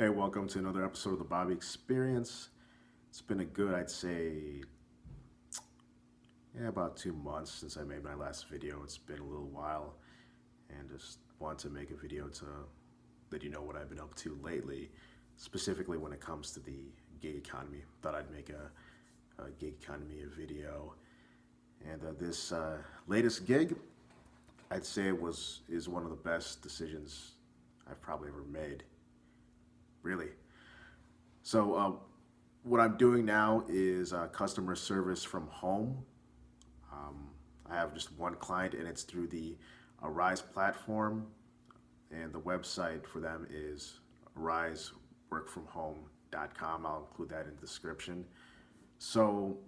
Hey, welcome to another episode of the Bobby Experience. It's been a good, I'd say, about 2 months since I made my last video. It's been a little while, and just want to make a video to let you know what I've been up to lately, specifically when it comes to the gig economy. Thought I'd make a gig economy video, and this latest gig, I'd say is one of the best decisions I've probably ever made. Really. So what I'm doing now is customer service from home. I have just one client, and it's through the Arise platform, and the website for them is ariseworkfromhome.com. I'll include that in the description. So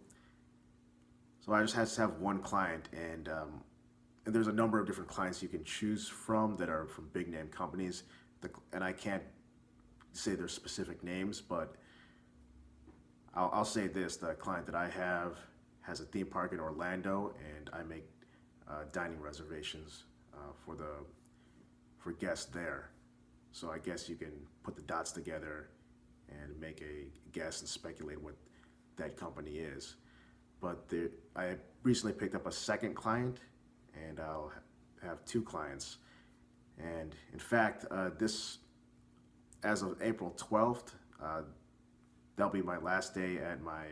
I just have to have one client, and there's a number of different clients you can choose from that are from big name companies. And I can't say their specific names, but I'll say this: the client that I have has a theme park in Orlando, and I make dining reservations for guests there. So I guess you can put the dots together and make a guess and speculate what that company is. But I recently picked up a second client, and I'll have two clients. And in fact, as of April 12th, that'll be my last day at my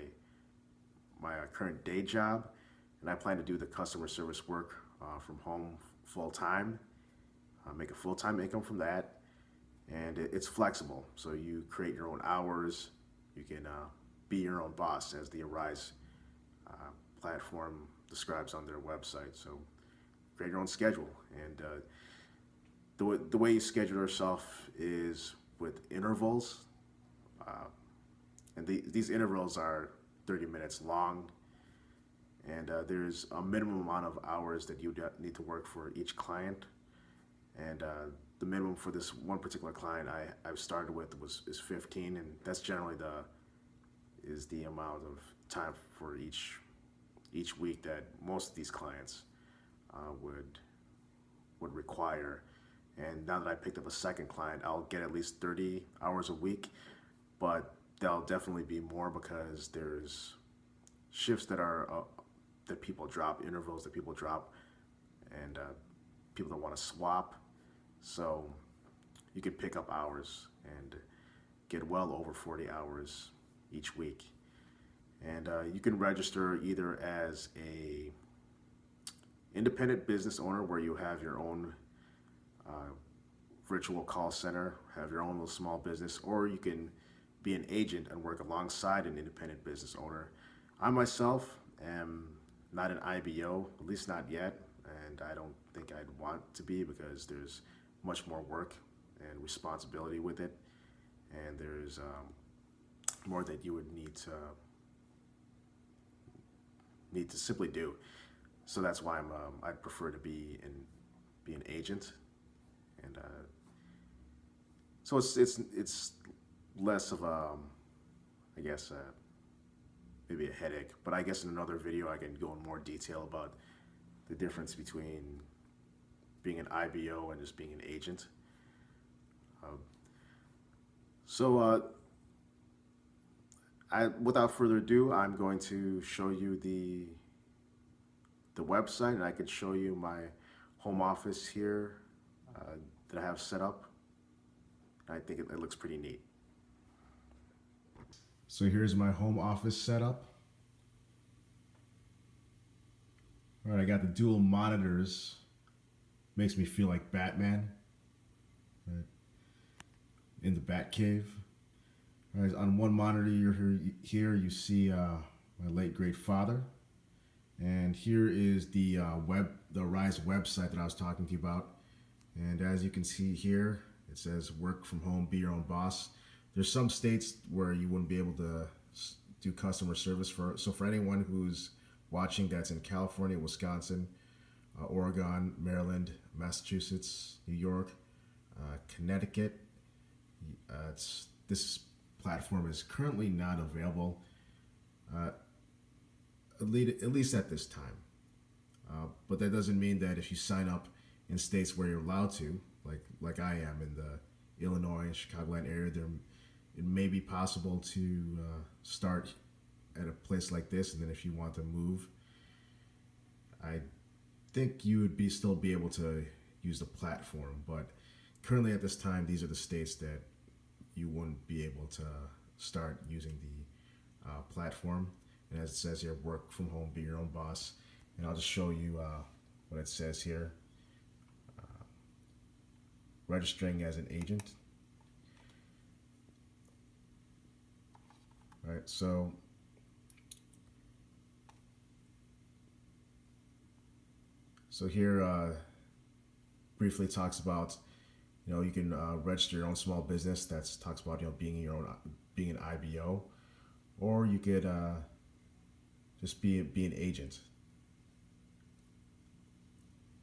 current day job, and I plan to do the customer service work from home full time, make a full-time income from that, and it's flexible. So you create your own hours, you can be your own boss, as the Arise platform describes on their website. So create your own schedule, and the way you schedule yourself is with intervals, and these intervals are 30 minutes long, and there's a minimum amount of hours that you need to work for each client, and the minimum for this one particular client I've started with is 15, and that's generally the amount of time for each week that most of these clients would require. And now that I picked up a second client, I'll get at least 30 hours a week, but there'll definitely be more because there's shifts that people drop, intervals that people drop, and people that want to swap. So you could pick up hours and get well over 40 hours each week. And you can register either as a independent business owner, where you have your own virtual call center, have your own little small business, or you can be an agent and work alongside an independent business owner. I myself am not an IBO, at least not yet, and I don't think I'd want to be, because there's much more work and responsibility with it, and there's more that you would need to simply do. So that's why I'd prefer to be an agent. And so it's less of I guess maybe a headache. But I guess in another video I can go in more detail about the difference between being an IBO and just being an agent. Without further ado, I'm going to show you the website, and I can show you my home office here that I have set up. I think it looks pretty neat. So here's my home office setup. All right, I got the dual monitors. Makes me feel like Batman, right? In the Bat Cave. All right, on one monitor here you see my late great father, and here is the Rise website that I was talking to you about. And as you can see here, it says work from home, be your own boss. There's some states where you wouldn't be able to do customer service so for anyone who's watching that's in California, Wisconsin, Oregon, Maryland, Massachusetts, New York, Connecticut, this platform is currently not available, at least at this time. But that doesn't mean that if you sign up in states where you're allowed to, like I am Illinois and Chicagoland area, it may be possible to start at a place like this, and then if you want to move, I think you would still be able to use the platform. But currently at this time, these are the states that you wouldn't be able to start using the platform. And as it says here, work from home, be your own boss. And I'll just show you what it says here. Registering as an agent. All right, so here briefly talks about, you can register your own small business. That talks about, being an IBO, or you could just be an agent.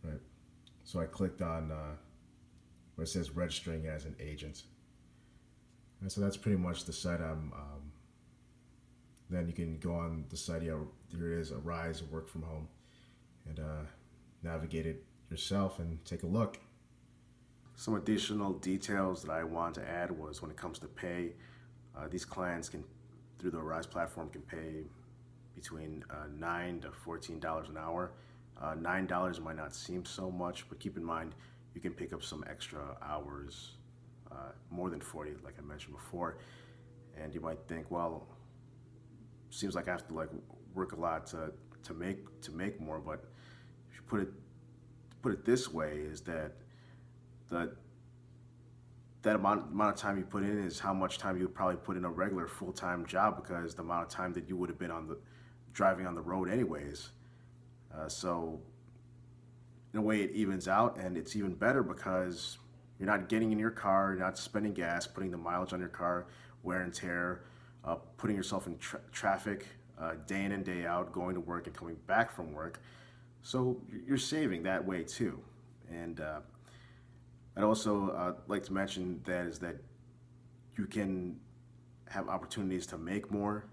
Right. So I clicked on where it says registering as an agent. And so that's pretty much the site then you can go on the site. There it is, Arise, Work From Home, and navigate it yourself and take a look. Some additional details that I want to add was when it comes to pay, these clients can, through the Arise platform, can pay between $9 to $14 an hour. $9 might not seem so much, but keep in mind you can pick up some extra hours, more than 40, like I mentioned before. And you might think, well, seems like I have to work a lot to make more. But if you put it this way, is that that amount of time you put in is how much time you would probably put in a regular full-time job, because the amount of time that you would have been driving on the road anyways. So in a way it evens out, and it's even better because you're not getting in your car, you're not spending gas, putting the mileage on your car, wear and tear, putting yourself in traffic day in and day out, going to work and coming back from work. So you're saving that way too. And I'd also like to mention that you can have opportunities to make more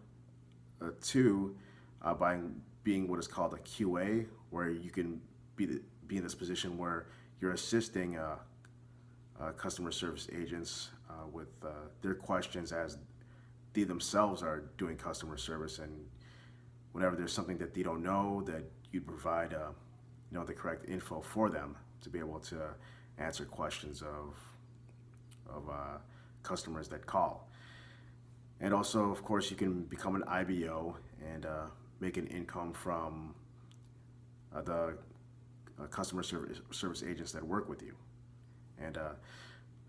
too, by being what is called a QA, where you can be in this position where you're assisting customer service agents with their questions as they themselves are doing customer service, and whenever there's something that they don't know, that you provide the correct info for them to be able to answer questions of customers that call. And also, of course, you can become an IBO and make an income from the customer service agents that work with you. And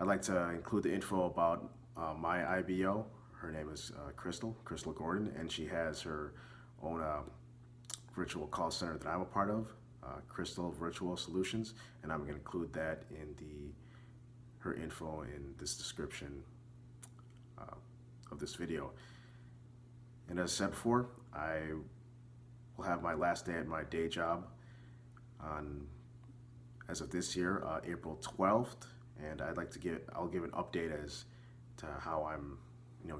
I'd like to include the info about my IBO. Her name is Crystal Gordon, and she has her own virtual call center that I'm a part of, Crystal Virtual Solutions, and I'm going to include that in her info in this description of this video. And as I said before, I will have my last day at my day job as of this year, April 12th, and I'll give an update as to how I'm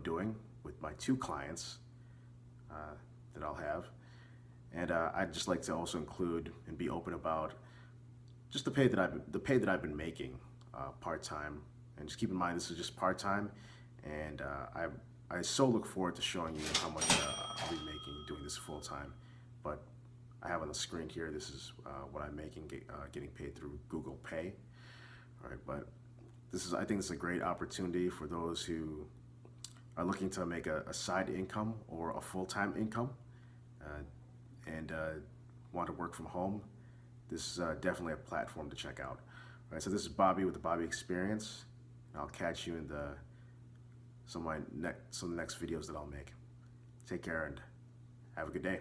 doing with my 2 clients that I'll have. And I'd just like to also include and be open about just the pay that I've been making part-time. And just keep in mind, this is just part-time, and I so look forward to showing you how much I'll be making doing this full-time. But I have on the screen here, this is what I'm making, getting paid through Google Pay. All right, but I think this is a great opportunity for those who are looking to make a side income or a full-time income, and want to work from home. This is definitely a platform to check out. All right, so this is Bobby with the Bobby Experience. I'll catch you in some of the next videos that I'll make. Take care and have a good day.